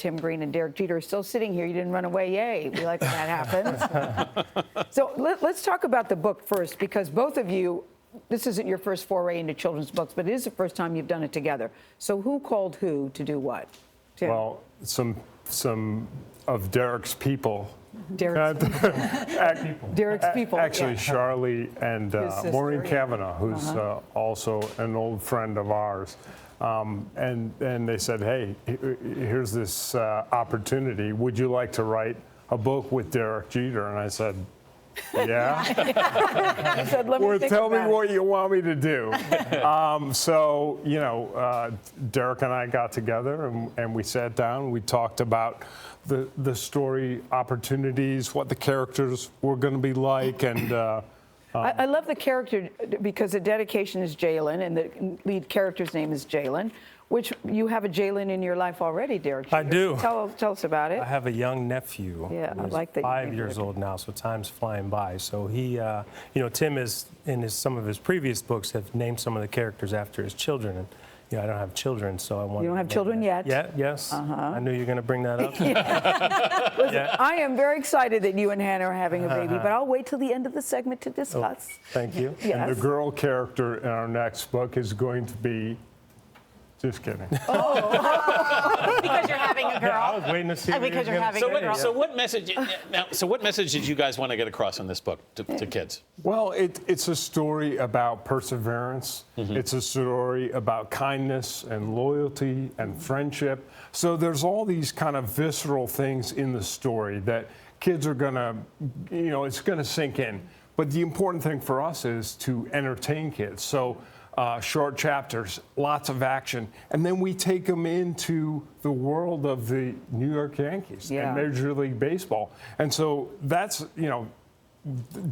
Tim Green and Derek Jeter are still sitting here. You didn't run away. Yay. We like when that happens. So let's talk about the book first, because both of you, this isn't your first foray into children's books, but it is the first time you've done it together. So who called who to do what? Tim? Well, some of Derek's people. Derek's people. Actually, yeah. Charlie and sister, Maureen yeah. Kavanaugh, who's also an old friend of ours. And they said, hey, here's this opportunity. Would you like to write a book with Derek Jeter? And I said, yeah. He said, let me Well, think tell me about it. what you want me to do. So, you know, Derek and I got together and we sat down. We talked about the story opportunities, what the characters were going to be like, and I love the character because the dedication is Jalen and the lead character's name is Jalen, which you have a Jalen in your life already, Derek. I do. Tell us about it. I have a young nephew. Yeah, I who's like that you 5 named years it. old now, so time's flying by. So he, you know, Tim is in some of his previous books have named some of the characters after his children. And, you know, I don't have children, so I want. You don't have children yet? Yet, yes. I knew you were going to bring that up. Listen, I am very excited that you and Hannah are having a baby, but I'll wait till the end of the segment to discuss. Thank you. Yes. And the girl character in our next book is going to be, just kidding. Because you're having a girl. I was waiting to see. what Because you you're were having gonna a say. girl. So what message? So what message did you guys want to get across in this book to kids? Well, it's a story about perseverance. It's a story about kindness and loyalty and friendship. So there's all these kind of visceral things in the story that kids are going to, you know, it's going to sink in. But the important thing for us is to entertain kids. So short chapters, lots of action. And then we take them into the world of the New York Yankees Yeah. and Major League Baseball. And so that's, you know,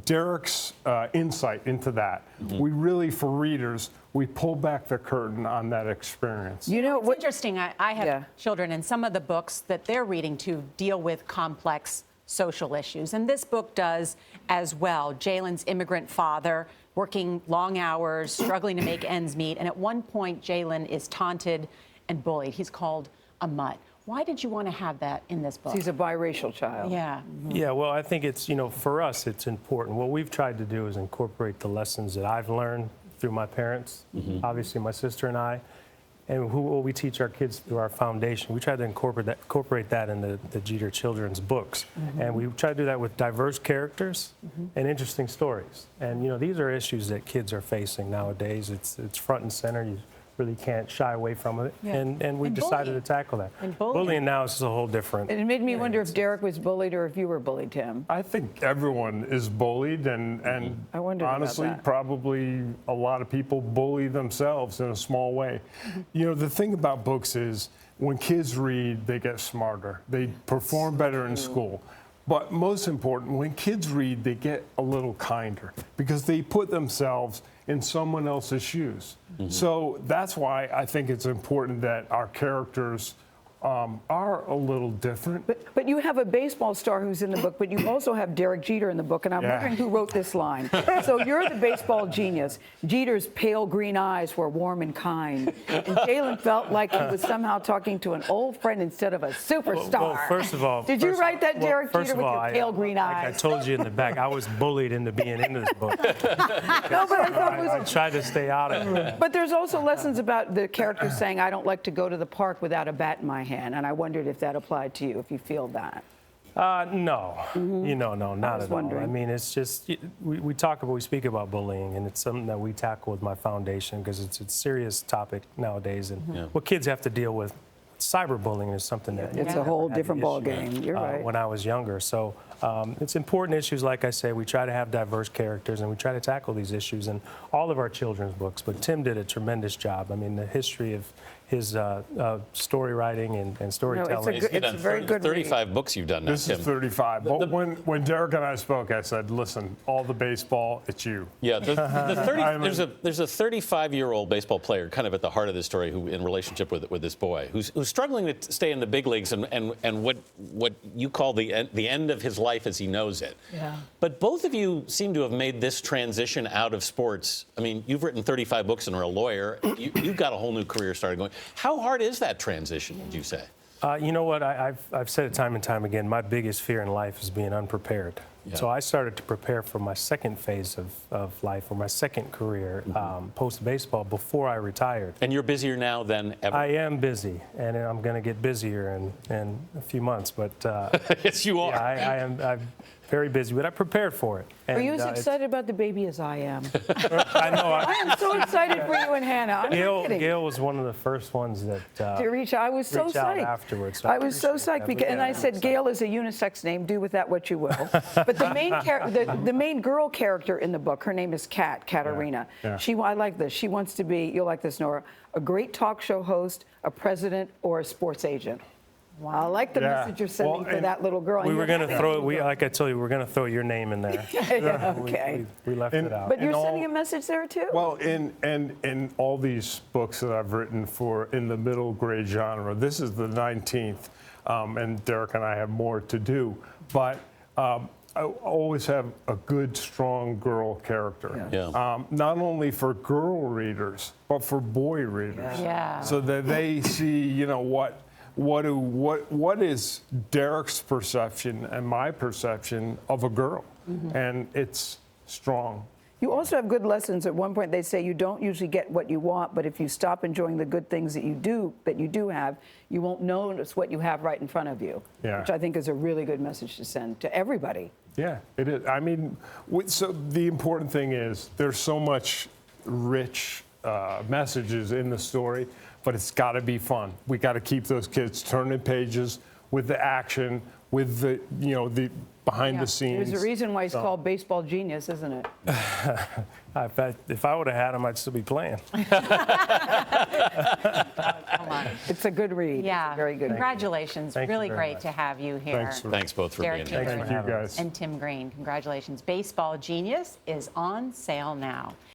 Derek's insight into that. We really, for readers, we pull back the curtain on that experience. You know It's what? interesting. I have Yeah. children, and some of the books that they're reading to deal with complex social issues. And this book does as well. Jalen's immigrant father, working long hours, struggling to make ends meet. And at one point, Jalen is taunted and bullied. He's called a mutt. Why did you want to have that in this book? He's a biracial child. Yeah. Yeah, well, I think it's, you know, for us, it's important. What we've tried to do is incorporate the lessons that I've learned through my parents, obviously my sister and I, and what we teach our kids through our foundation. We try to incorporate that in the Jeter children's books. And we try to do that with diverse characters and interesting stories. And, you know, these are issues that kids are facing nowadays. It's front and center. You really can't shy away from it. Yeah. And we And decided bullying. to tackle that. And bullying. Now is a whole different. And it made me wonder if Derek was bullied or if you were bullied, Tim. I think everyone is bullied, and I wondered about honestly, that. probably a lot of people bully themselves in a small way. You know, the thing about books is when kids read, they get smarter. They perform better in school. But most important, when kids read, they get a little kinder because they put themselves in someone else's shoes. So that's why I think it's important that our characters are a little different. But you have a baseball star who's in the book, but you also have Derek Jeter in the book, and I'm Yeah. wondering who wrote this line. So you're the baseball genius. Jeter's pale green eyes were warm and kind, and Jalen felt like he was somehow talking to an old friend instead of a superstar. Well, first of all, did you write that, Derek first Jeter, of with all, your pale green Like I eyes? told you in the back, I was bullied into being into this book. No, but I thought it was I tried to stay out of it. But there's also lessons about the character saying, I don't like to go to the park without a bat in my hand. And I wondered if that applied to you, if you feel that. No, you know, no, not was at all. wondering. I mean, it's just, we speak about bullying, and it's something that we tackle with my foundation because it's a serious topic nowadays. And what kids have to deal with, cyberbullying is something that It's I a whole never had different the ball issue, game. You're right. When I was younger. So it's important issues, like I say. We try to have diverse characters, and we try to tackle these issues in all of our children's books. But Tim did a tremendous job. I mean, the history of his story writing and storytelling. it's a very good read. 35 books you've done now, This Tim. is 35. But when Derek and I spoke, I said, listen, all the baseball, it's you. Yeah, there's a 35-year-old baseball player kind of at the heart of this story who, in relationship with this boy, who's struggling to stay in the big leagues and what you call the end of his life as he knows it. Yeah. But both of you seem to have made this transition out of sports. I mean, you've written 35 books and are a lawyer. You've got a whole new career started going. How hard is that transition, would you say? You know what? I've said it time and time again. My biggest fear in life is being unprepared. Yeah. So I started to prepare for my second phase of life, or my second career, post-baseball, before I retired. And you're busier now than ever. I am busy, and I'm going to get busier in a few months. But Yes, you are. yeah, I'm very busy, but I prepared for it. Are you as it's- excited about the baby as I am? I know. I am so excited for you and Hannah. I'm not kidding. Gail was one of the first ones that To reach, I was so reached out psyched. afterwards. I was so appreciate psyched that, because, but and yeah, I said, Gail is a unisex name. Do with that what you will. But the main the main girl character in the book, her name is Katarina. Yeah. I like this. She wants to be. You'll like this, Nora. A great talk show host, a president, or a sports agent. Wow. I like the Yeah. message you're sending Well, to and that little girl. We And were you're going to having throw a it. little girl. Like I told you, we're going to throw your name in there. Yeah, okay. We left it out. But you're in sending all- a message there too. Well, in all these books that I've written for in the middle grade genre, this is the 19th, and Derek and I have more to do. But I always have a good, strong girl character. Yeah. Not only for girl readers, but for boy readers. Yeah. So that they see, what is Derek's perception and my perception of a girl, and it's strong. You also have good lessons. At one point, they say you don't usually get what you want, but if you stop enjoying the good things that you do have, you won't notice what you have right in front of you. Yeah. Which I think is a really good message to send to everybody. Yeah, it is. I mean, so the important thing is there's so much rich messages in the story, but it's got to be fun. We got to keep those kids turning pages with the action, with the the behind the scenes. There's a reason why he's called Baseball Genius, isn't it? If I would have had him, I'd still be playing. Come on. It's a good read. Yeah. It's a very good read. Thank Congratulations. you Really very great much. to have you here. Thanks Thanks both for Derek being here. Taylor Thank you guys. and Tim Green. Congratulations. Baseball Genius is on sale now.